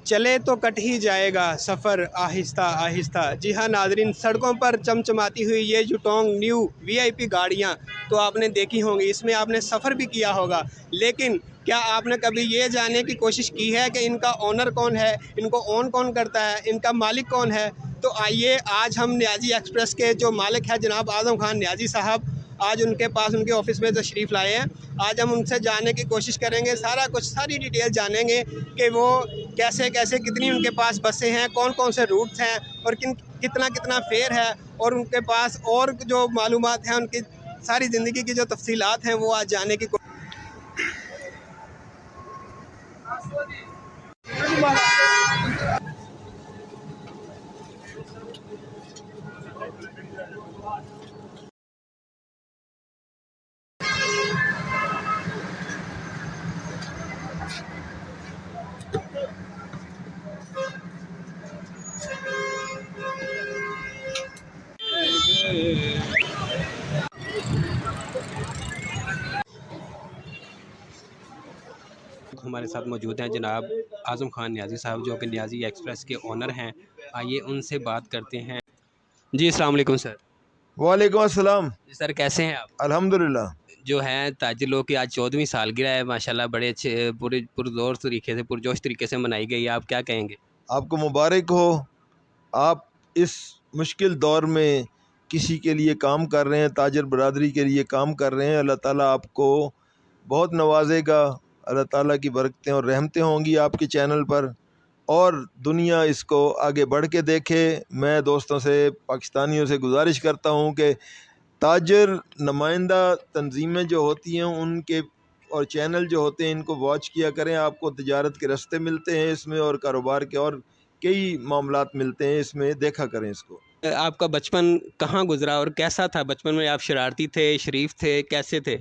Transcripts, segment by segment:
چلے تو کٹ ہی جائے گا سفر آہستہ آہستہ۔ جی ہاں ناظرین، سڑکوں پر چمچماتی ہوئی یہ یوٹونگ نیو وی آئی پی گاڑیاں تو آپ نے دیکھی ہوں گی، اس میں آپ نے سفر بھی کیا ہوگا، لیکن کیا آپ نے کبھی یہ جاننے کی کوشش کی ہے کہ ان کا اونر کون ہے، ان کو اون کون کرتا ہے، ان کا مالک کون ہے؟ تو آئیے آج ہم نیازی ایکسپریس کے جو مالک ہے جناب اعظم خان نیازی صاحب، آج ان کے پاس ان کے آفس میں تشریف لائے ہیں۔ آج ہم ان سے جاننے کی کوشش کریں گے، سارا کچھ ساری ڈیٹیل جانیں گے کہ وہ کیسے کیسے کتنی ان کے پاس بسیں ہیں، کون کون سے روٹس ہیں اور کتنا فیئر ہے، اور ان کے پاس اور جو معلومات ہیں، ان کی ساری زندگی کی جو تفصیلات ہیں وہ آج جاننے کی ہمارے ساتھ موجود ہیں جناب اعظم خان نیازی صاحب، جو کہ نیازی ایکسپریس کے اونر ہیں۔ آئیے ان سے بات کرتے ہیں۔ جی السلام علیکم سر۔ وعلیکم السلام۔ جی سر، کیسے ہیں آپ؟ الحمدللہ۔ جو ہے تاجر لوگ کی آج 14ویں سالگرہ ہے، ماشاءاللہ بڑے اچھے پرزور طریقے سے پرجوش طریقے سے منائی گئی ہے، آپ کیا کہیں گے؟ آپ کو مبارک ہو، آپ اس مشکل دور میں کسی کے لیے کام کر رہے ہیں، تاجر برادری کے لیے کام کر رہے ہیں، اللہ تعالیٰ آپ کو بہت نوازے گا، اللہ تعالیٰ کی برکتیں اور رحمتیں ہوں گی آپ کے چینل پر، اور دنیا اس کو آگے بڑھ کے دیکھے۔ میں دوستوں سے، پاکستانیوں سے گزارش کرتا ہوں کہ تاجر نمائندہ تنظیمیں جو ہوتی ہیں ان کے اور چینل جو ہوتے ہیں ان کو واچ کیا کریں، آپ کو تجارت کے رستے ملتے ہیں اس میں، اور کاروبار کے اور کئی معاملات ملتے ہیں اس میں، دیکھا کریں اس کو۔ آپ کا بچپن کہاں گزرا اور کیسا تھا؟ بچپن میں آپ شرارتی تھے، شریف تھے، کیسے تھے؟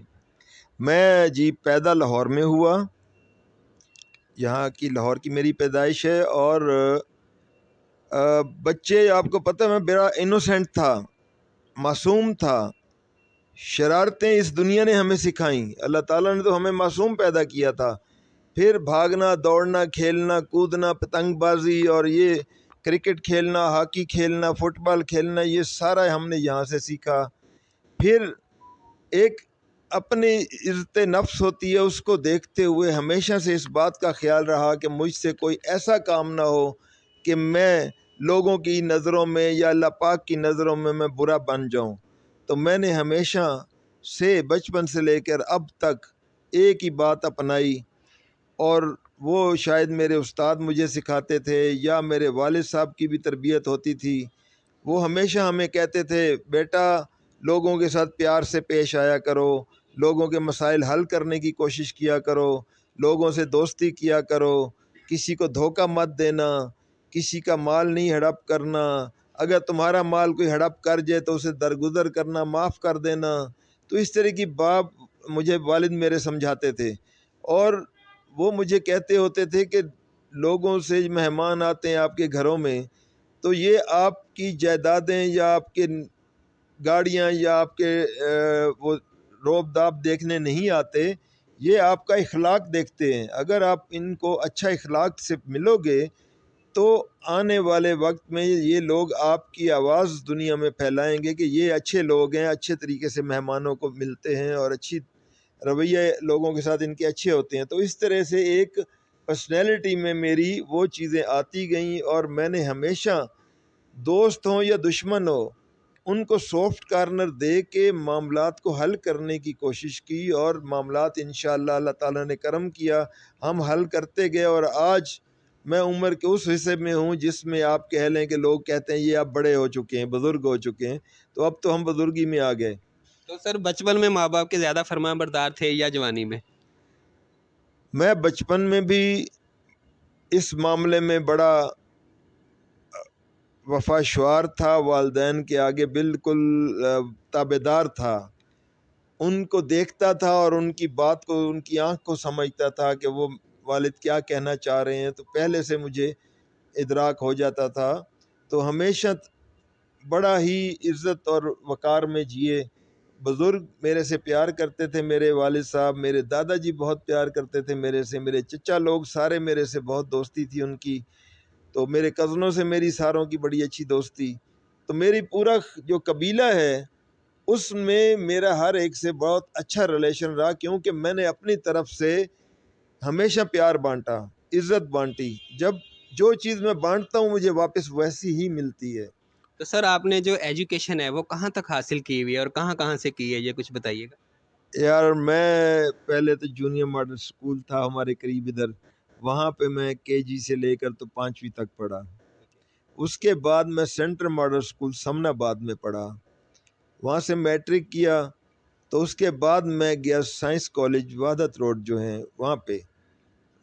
میں جی پیدا لاہور میں ہوا، یہاں کی لاہور کی میری پیدائش ہے، اور بچے آپ کو پتہ میں بڑا انوسینٹ تھا، معصوم تھا۔ شرارتیں اس دنیا نے ہمیں سکھائیں، اللہ تعالیٰ نے تو ہمیں معصوم پیدا کیا تھا، پھر بھاگنا، دوڑنا، کھیلنا، کودنا، پتنگ بازی، اور یہ کرکٹ کھیلنا، ہاکی کھیلنا، فٹ بال کھیلنا، یہ سارا ہم نے یہاں سے سیکھا۔ پھر ایک اپنی عزت نفس ہوتی ہے، اس کو دیکھتے ہوئے ہمیشہ سے اس بات کا خیال رہا کہ مجھ سے کوئی ایسا کام نہ ہو کہ میں لوگوں کی نظروں میں یا اللہ پاک کی نظروں میں برا بن جاؤں۔ تو میں نے ہمیشہ سے بچپن سے لے کر اب تک ایک ہی بات اپنائی، اور وہ شاید میرے استاد مجھے سکھاتے تھے یا میرے والد صاحب کی بھی تربیت ہوتی تھی۔ وہ ہمیشہ ہمیں کہتے تھے بیٹا لوگوں کے ساتھ پیار سے پیش آیا کرو، لوگوں کے مسائل حل کرنے کی کوشش کیا کرو، لوگوں سے دوستی کیا کرو، کسی کو دھوکہ مت دینا، کسی کا مال نہیں ہڑپ کرنا، اگر تمہارا مال کوئی ہڑپ کر جائے تو اسے درگزر کرنا، معاف کر دینا۔ تو اس طرح کی بات مجھے والد میرے سمجھاتے تھے، اور وہ مجھے کہتے ہوتے تھے کہ لوگوں سے مہمان آتے ہیں آپ کے گھروں میں تو یہ آپ کی جائیدادیں یا آپ کے گاڑیاں یا آپ کے وہ روب داب دیکھنے نہیں آتے، یہ آپ کا اخلاق دیکھتے ہیں۔ اگر آپ ان کو اچھا اخلاق سے ملو گے تو آنے والے وقت میں یہ لوگ آپ کی آواز دنیا میں پھیلائیں گے کہ یہ اچھے لوگ ہیں، اچھے طریقے سے مہمانوں کو ملتے ہیں، اور اچھی رویہ لوگوں کے ساتھ ان کے اچھے ہوتے ہیں۔ تو اس طرح سے ایک پرسنالٹی میں میری وہ چیزیں آتی گئیں، اور میں نے ہمیشہ دوست ہوں یا دشمن ہو ان کو سافٹ کارنر دے کے معاملات کو حل کرنے کی کوشش کی، اور معاملات انشاءاللہ اللہ تعالیٰ نے کرم کیا، ہم حل کرتے گئے، اور آج میں عمر کے اس حصے میں ہوں جس میں آپ کہہ لیں کہ لوگ کہتے ہیں یہ اب بڑے ہو چکے ہیں، بزرگ ہو چکے ہیں، تو اب تو ہم بزرگی میں آ گئے۔ تو سر بچپن میں ماں باپ کے زیادہ فرما بردار تھے یا جوانی میں؟ میں بچپن میں بھی اس معاملے میں بڑا وفا شعار تھا، والدین کے آگے بالکل تابعدار تھا، ان کو دیکھتا تھا اور ان کی بات کو، ان کی آنکھ کو سمجھتا تھا کہ وہ والد کیا کہنا چاہ رہے ہیں، تو پہلے سے مجھے ادراک ہو جاتا تھا۔ تو ہمیشہ بڑا ہی عزت اور وقار میں جیے، بزرگ میرے سے پیار کرتے تھے، میرے والد صاحب، میرے دادا جی بہت پیار کرتے تھے میرے سے، میرے چچا لوگ سارے میرے سے بہت دوستی تھی ان کی، تو میرے کزنوں سے میری ساروں کی بڑی اچھی دوستی، تو میری پورا جو قبیلہ ہے اس میں میرا ہر ایک سے بہت اچھا ریلیشن رہا، کیونکہ میں نے اپنی طرف سے ہمیشہ پیار بانٹا، عزت بانٹی، جب جو چیز میں بانٹتا ہوں مجھے واپس ویسی ہی ملتی ہے۔ تو سر آپ نے جو ایجوکیشن ہے وہ کہاں تک حاصل کی ہوئی ہے اور کہاں کہاں سے کی ہے، یہ کچھ بتائیے گا؟ یار میں پہلے تو جونیئر ماڈل اسکول تھا ہمارے قریب ادھر، وہاں پہ میں کے جی سے لے کر تو 5ویں تک پڑھا، اس کے بعد میں سینٹرل ماڈل اسکول سمن آباد میں پڑھا، وہاں سے میٹرک کیا، تو اس کے بعد میں گیا سائنس کالج وحدت روڈ جو ہے وہاں پہ،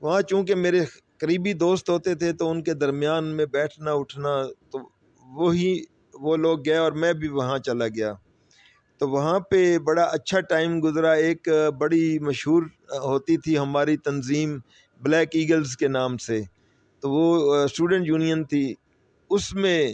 وہاں چونکہ میرے قریبی دوست ہوتے تھے تو ان کے درمیان میں بیٹھنا اٹھنا، تو وہ لوگ گئے اور میں بھی وہاں چلا گیا، تو وہاں پہ بڑا اچھا ٹائم گزرا۔ ایک بڑی مشہور ہوتی تھی ہماری تنظیم بلیک ایگلز کے نام سے، تو وہ اسٹوڈنٹ یونین تھی، اس میں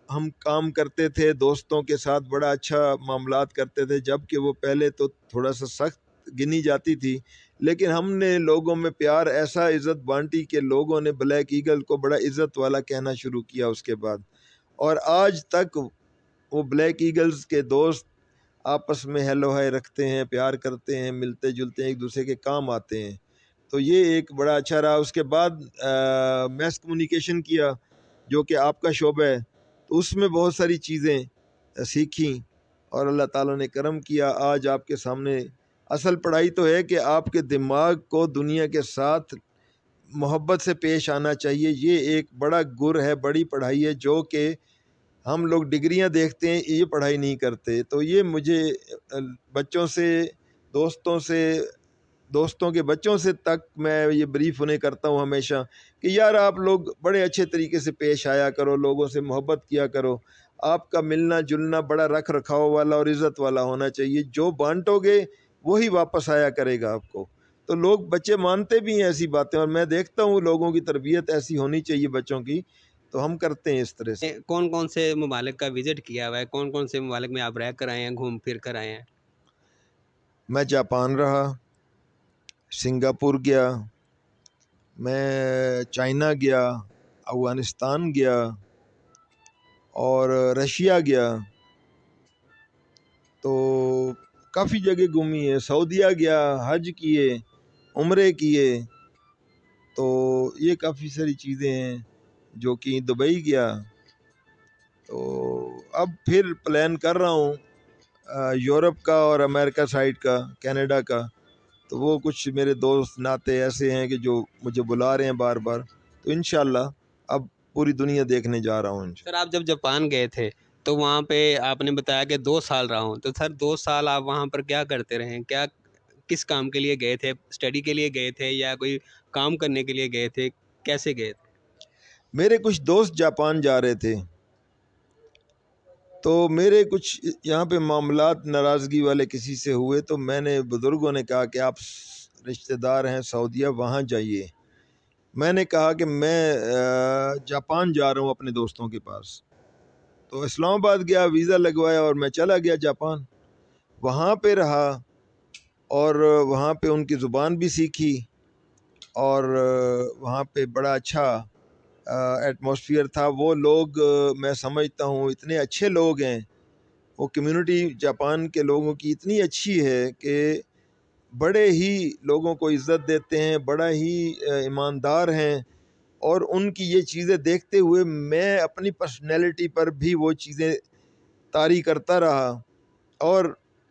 ہم کام کرتے تھے دوستوں کے ساتھ، بڑا اچھا معاملات کرتے تھے، جبکہ وہ پہلے تو تھوڑا سا سخت گنی جاتی تھی، لیکن ہم نے لوگوں میں پیار ایسا عزت بانٹی کہ لوگوں نے بلیک ایگل کو بڑا عزت والا کہنا شروع کیا اس کے بعد، اور آج تک وہ بلیک ایگلز کے دوست آپس میں ہیلو ہائی رکھتے ہیں، پیار کرتے ہیں، ملتے جلتے ہیں، ایک دوسرے کے کام آتے ہیں، تو یہ ایک بڑا اچھا رہا۔ اس کے بعد میس کمیونیکیشن کیا جو کہ آپ کا شعبہ ہے، تو اس میں بہت ساری چیزیں سیکھیں اور اللہ تعالیٰ نے کرم کیا، آج آپ کے سامنے۔ اصل پڑھائی تو ہے کہ آپ کے دماغ کو دنیا کے ساتھ محبت سے پیش آنا چاہیے، یہ ایک بڑا گر ہے، بڑی پڑھائی ہے، جو کہ ہم لوگ ڈگریاں دیکھتے ہیں، یہ پڑھائی نہیں کرتے، تو یہ مجھے بچوں سے، دوستوں کے بچوں سے تک میں یہ بریف انہیں کرتا ہوں ہمیشہ کہ یار آپ لوگ بڑے اچھے طریقے سے پیش آیا کرو، لوگوں سے محبت کیا کرو، آپ کا ملنا جلنا بڑا رکھ رکھاؤ والا اور عزت والا ہونا چاہیے، جو بانٹو گے وہی واپس آیا کرے گا آپ کو، تو لوگ بچے مانتے بھی ہیں ایسی باتیں، اور میں دیکھتا ہوں لوگوں کی تربیت ایسی ہونی چاہیے بچوں کی، تو ہم کرتے ہیں اس طرح سے۔ کون کون سے ممالک کا وزٹ کیا ہوا ہے، کون کون سے ممالک میں آپ رہ کر آئے ہیں، گھوم پھر کر آئے ہیں؟ میں جاپان رہا، سنگاپور گیا، میں چائنا گیا، افغانستان گیا اور رشیا گیا، تو کافی جگہ گھومی ہے، سعودیہ گیا، حج کیے، عمرے کیے، تو یہ کافی ساری چیزیں ہیں، جو کہ دبئی گیا، تو اب پھر پلان کر رہا ہوں یورپ کا اور امریکہ سائڈ کا، کینیڈا کا، تو وہ کچھ میرے دوست ناتے ایسے ہیں کہ جو مجھے بلا رہے ہیں بار بار، تو انشاءاللہ اب پوری دنیا دیکھنے جا رہا ہوں۔ سر آپ جب جاپان گئے تھے تو وہاں پہ آپ نے بتایا کہ 2 سال رہا ہوں، تو سر 2 سال آپ وہاں پر کیا کرتے رہے، کیا کس کام کے لیے گئے تھے؟ اسٹڈی کے لیے گئے تھے یا کوئی کام کرنے کے لیے گئے تھے، کیسے گئے تھے؟ میرے کچھ دوست جاپان جا رہے تھے، تو میرے کچھ یہاں پہ معاملات ناراضگی والے کسی سے ہوئے، تو میں نے بزرگوں نے کہا کہ آپ رشتہ دار ہیں سعودیہ، وہاں جائیے، میں نے کہا کہ میں جاپان جا رہا ہوں اپنے دوستوں کے پاس، تو اسلام آباد گیا، ویزا لگوایا اور میں چلا گیا جاپان، وہاں پہ رہا اور وہاں پہ ان کی زبان بھی سیکھی، اور وہاں پہ بڑا اچھا ایٹماسفیئر تھا، وہ لوگ میں سمجھتا ہوں اتنے اچھے لوگ ہیں، وہ کمیونٹی جاپان کے لوگوں کی اتنی اچھی ہے کہ بڑے ہی لوگوں کو عزت دیتے ہیں، بڑا ہی ایماندار ہیں، اور ان کی یہ چیزیں دیکھتے ہوئے میں اپنی پرسنالٹی پر بھی وہ چیزیں طاری کرتا رہا، اور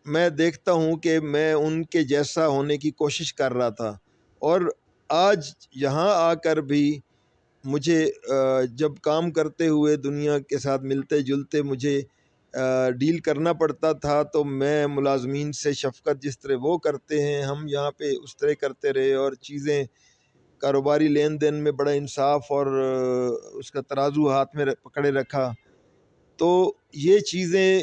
میں دیکھتا ہوں کہ میں ان کے جیسا ہونے کی کوشش کر رہا تھا، اور آج یہاں آ کر بھی مجھے جب کام کرتے ہوئے دنیا کے ساتھ ملتے جلتے مجھے ڈیل کرنا پڑتا تھا، تو میں ملازمین سے شفقت جس طرح وہ کرتے ہیں ہم یہاں پہ اس طرح کرتے رہے، اور چیزیں کاروباری لین دین میں بڑا انصاف اور اس کا ترازو ہاتھ میں پکڑے رکھا، تو یہ چیزیں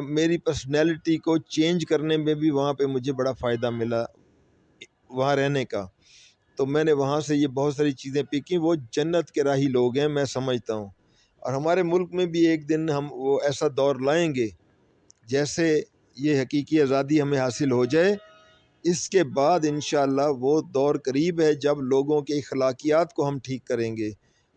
میری پرسنالٹی کو چینج کرنے میں بھی وہاں پہ مجھے بڑا فائدہ ملا وہاں رہنے کا، تو میں نے وہاں سے یہ بہت ساری چیزیں پیکیں، وہ جنت کے راہی لوگ ہیں میں سمجھتا ہوں، اور ہمارے ملک میں بھی ایک دن ہم وہ ایسا دور لائیں گے جیسے یہ حقیقی آزادی ہمیں حاصل ہو جائے، اس کے بعد انشاءاللہ وہ دور قریب ہے جب لوگوں کے اخلاقیات کو ہم ٹھیک کریں گے،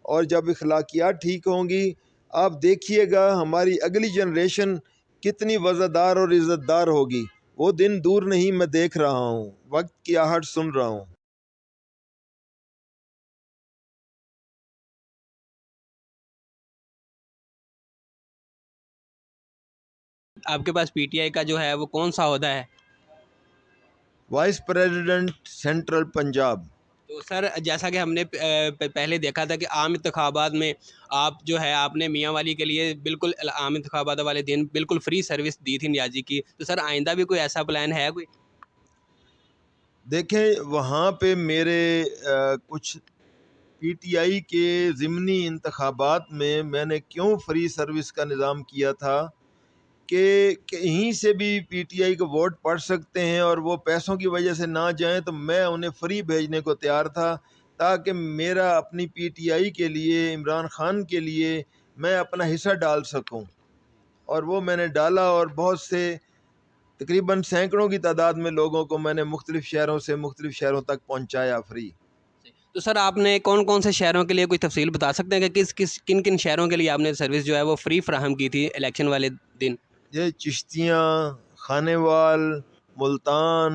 اور جب اخلاقیات ٹھیک ہوں گی آپ دیکھیے گا ہماری اگلی جنریشن کتنی وزادار اور عزت دار ہوگی۔ وہ دن دور نہیں، میں دیکھ رہا ہوں، وقت کی آہٹ سن رہا ہوں۔ آپ کے پاس پی ٹی آئی کا جو ہے وہ کون سا عہدہ ہے؟ Vice president central Punjab. تو سر جیسا کہ ہم نے پہلے دیکھا تھا کہ عام انتخابات میں آپ جو ہے آپ نے میاں والی کے لیے بالکل عام انتخابات والے دن بالکل فری سروس دی تھی نیازی کی، تو سر آئندہ بھی کوئی ایسا پلان ہے کوئی؟ دیکھیں وہاں پہ میرے کچھ پی ٹی آئی کے ضمنی انتخابات میں نے کیوں فری سروس کا نظام کیا تھا کہ کہیں سے بھی پی ٹی آئی کو ووٹ پڑ سکتے ہیں اور وہ پیسوں کی وجہ سے نہ جائیں، تو میں انہیں فری بھیجنے کو تیار تھا تاکہ میرا اپنی پی ٹی آئی کے لیے، عمران خان کے لیے میں اپنا حصہ ڈال سکوں، اور وہ میں نے ڈالا، اور بہت سے تقریباً سینکڑوں کی تعداد میں لوگوں کو میں نے مختلف شہروں سے مختلف شہروں تک پہنچایا فری۔ تو سر آپ نے کون کون سے شہروں کے لیے کوئی تفصیل بتا سکتے ہیں کہ کن کن شہروں کے لیے آپ نے سروس جو ہے وہ فری فراہم کی تھی الیکشن والے دن؟ یہ چشتیاں، خانے وال، ملتان،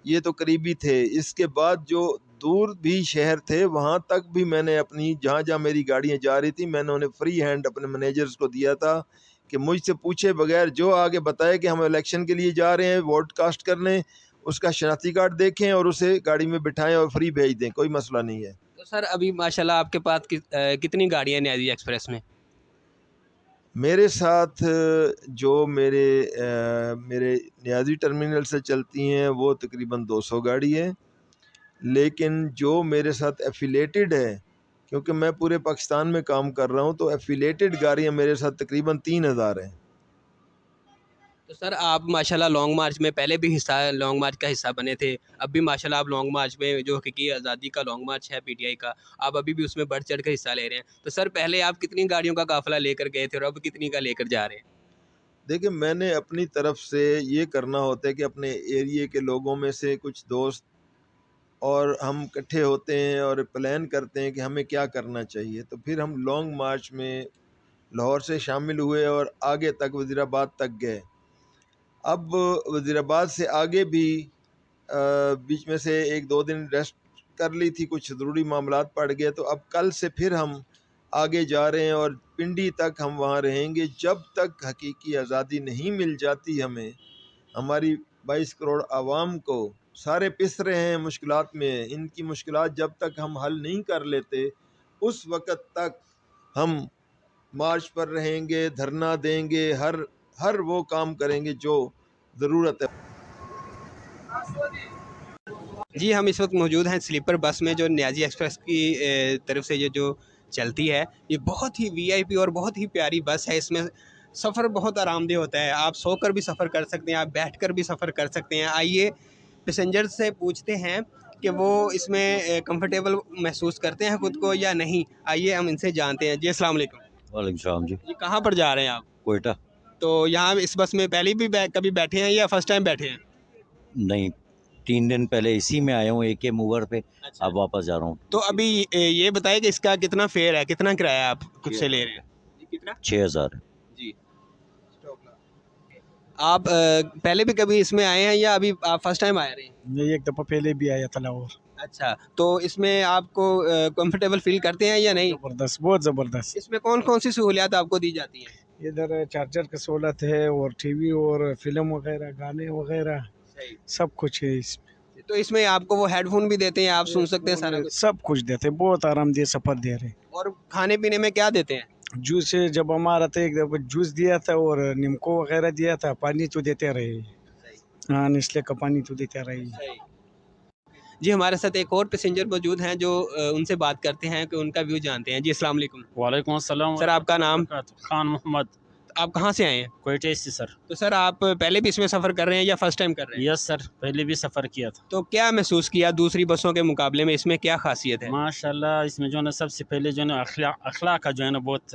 یہ تو قریبی تھے۔ اس کے بعد جو دور بھی شہر تھے وہاں تک بھی میں نے اپنی جہاں جہاں میری گاڑیاں جا رہی تھیں میں نے انہیں فری ہینڈ اپنے مینیجرز کو دیا تھا کہ مجھ سے پوچھے بغیر جو آگے بتائے کہ ہم الیکشن کے لیے جا رہے ہیں ووٹ کاسٹ کرنے، اس کا شناختی کارڈ دیکھیں اور اسے گاڑی میں بٹھائیں اور فری بھیج دیں، کوئی مسئلہ نہیں ہے۔ تو سر ابھی ماشاءاللہ آپ کے پاس کتنی گاڑیاں ہیں نیازی ایکسپریس میں؟ میرے ساتھ جو میرے نیازی ٹرمینل سے چلتی ہیں وہ تقریباً 200 گاڑی ہے، لیکن جو میرے ساتھ ایفیلیٹڈ ہے، کیونکہ میں پورے پاکستان میں کام کر رہا ہوں، تو ایفیلیٹڈ گاڑیاں میرے ساتھ تقریباً 3000 ہیں۔ تو سر آپ ماشاءاللہ لانگ مارچ میں پہلے بھی لانگ مارچ کا حصہ بنے تھے، اب بھی ماشاءاللہ آپ لانگ مارچ میں جو حقیقی آزادی کا لانگ مارچ ہے پی ٹی آئی کا، آپ ابھی بھی اس میں بڑھ چڑھ کر حصہ لے رہے ہیں، تو سر پہلے آپ کتنی گاڑیوں کا قافلہ لے کر گئے تھے اور اب کتنی کا لے کر جا رہے ہیں؟ دیکھیں میں نے اپنی طرف سے یہ کرنا ہوتا ہے کہ اپنے ایریے کے لوگوں میں سے کچھ دوست اور ہم اکٹھے ہوتے ہیں اور پلان کرتے ہیں کہ ہمیں کیا کرنا چاہیے، تو پھر ہم لانگ مارچ میں لاہور سے شامل ہوئے اور آگے تک وزیر آباد تک گئے۔ اب وزیر آباد سے آگے بھی بیچ میں سے 1-2 دن ریسٹ کر لی تھی، کچھ ضروری معاملات پڑ گئے، تو اب کل سے پھر ہم آگے جا رہے ہیں اور پنڈی تک ہم وہاں رہیں گے جب تک حقیقی آزادی نہیں مل جاتی ہمیں۔ ہماری 22 کروڑ عوام کو سارے پس رہے ہیں، مشکلات میں ہیں، ان کی مشکلات جب تک ہم حل نہیں کر لیتے اس وقت تک ہم مارچ پر رہیں گے، دھرنا دیں گے، ہر وہ کام کریں گے جو ضرورت ہے۔ جی ہم اس وقت موجود ہیں سلیپر بس میں جو نیازی ایکسپریس کی طرف سے یہ جو چلتی ہے، یہ بہت ہی وی آئی پی اور بہت ہی پیاری بس ہے، اس میں سفر بہت آرام دہ ہوتا ہے، آپ سو کر بھی سفر کر سکتے ہیں، آپ بیٹھ کر بھی سفر کر سکتے ہیں۔ آئیے پیسنجر سے پوچھتے ہیں کہ وہ اس میں کمفرٹیبل محسوس کرتے ہیں خود کو یا نہیں، آئیے ہم ان سے جانتے ہیں۔ جی السلام علیکم۔ وعلیکم السلام جی۔ جی کہاں پر جا رہے ہیں آپ؟ کوئٹہ۔ تو یہاں اس بس میں پہلے بھی کبھی بیٹھے ہیں یا فرسٹ ٹائم بیٹھے ہیں؟ نہیں 3 دن پہلے اسی میں آیا ہوں اے کے موور پہ، اب واپس جا رہا ہوں۔ تو ابھی یہ بتائیں کہ اس کا کتنا فیئر ہے، کتنا کرایہ آپ خود سے لے رہے ہیں؟ کتنا؟ 6000۔ جی آپ پہلے بھی کبھی اس میں آئے ہیں یا ابھی آپ فرسٹ ٹائم آ رہے ہیں؟ میں ایک دفعہ پہلے بھی آیا تھا لاہور۔ اچھا تو اس میں آپ کو کمفرٹیبل فیل کرتے ہیں یا نہیں؟ زبردست، بہت زبردست۔ اس میں کون کون سی سہولیات آپ کو دی جاتی ہیں؟ ادھر چارجر کی سہولت ہے اور ٹی وی اور فلم وغیرہ، گانے وغیرہ سب کچھ ہے اس میں۔ تو اس میں آپ کو وہ ہیڈ فون بھی دیتے ہیں، آپ سن سکتے ہیں سارا کچھ؟ سب کچھ دیتے، بہت آرام دہ سفر دے رہے۔ اور کھانے پینے میں کیا دیتے ہیں؟ جوس جب ہمارا تھا ایک دفعہ جوس دیا تھا اور نیمکو وغیرہ دیا تھا، پانی تو دیتے رہے، ہاں نسلے کا پانی تو دیتے رہے۔ جی ہمارے ساتھ ایک اور پیسنجر موجود ہیں جو ان سے بات کرتے ہیں کہ ان کا ویو جانتے ہیں۔ جی السلام علیکم۔ وعلیکم السلام سر آپ کا نام؟ خان محمد، آپ کہاں سے آئے ہیں؟ کوئٹہ سے سر۔ تو سر آپ پہلے بھی اس میں سفر کر رہے ہیں یا فرسٹ ٹائم کر رہے ہیں؟ یس سر، پہلے بھی سفر کیا تھا۔ تو کیا محسوس کیا دوسری بسوں کے مقابلے میں، اس میں کیا خاصیت ہے؟ ماشاءاللہ اس میں جو ہے نا سب سے پہلے جو ہے نا اخلاق کا جو ہے نا بہت